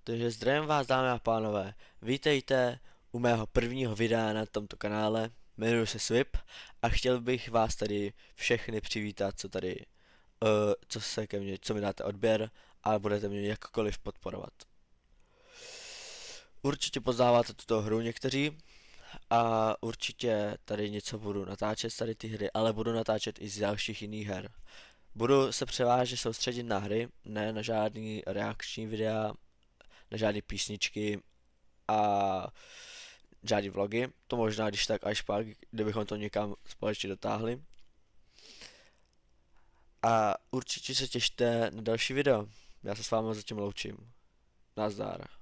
Takže zdravím vás, dámy a pánové, vítejte u mého prvního videa na tomto kanále, jmenuji se Swip a chtěl bych vás tady všechny přivítat, co tady, co se ke mně, co mi dáte odběr a budete mě jakkoliv podporovat. Určitě poznáváte tuto hru někteří a určitě tady něco budu natáčet z tady ty hry, ale budu natáčet i z dalších jiných her. Budu se převážně soustředit na hry, ne na žádný reakční videa, na žádné písničky a žádný vlogy. To možná když tak až pak, kdybychom to někam společně dotáhli. A určitě se těšte na další video. Já se s vámi zatím loučím. Nazdar.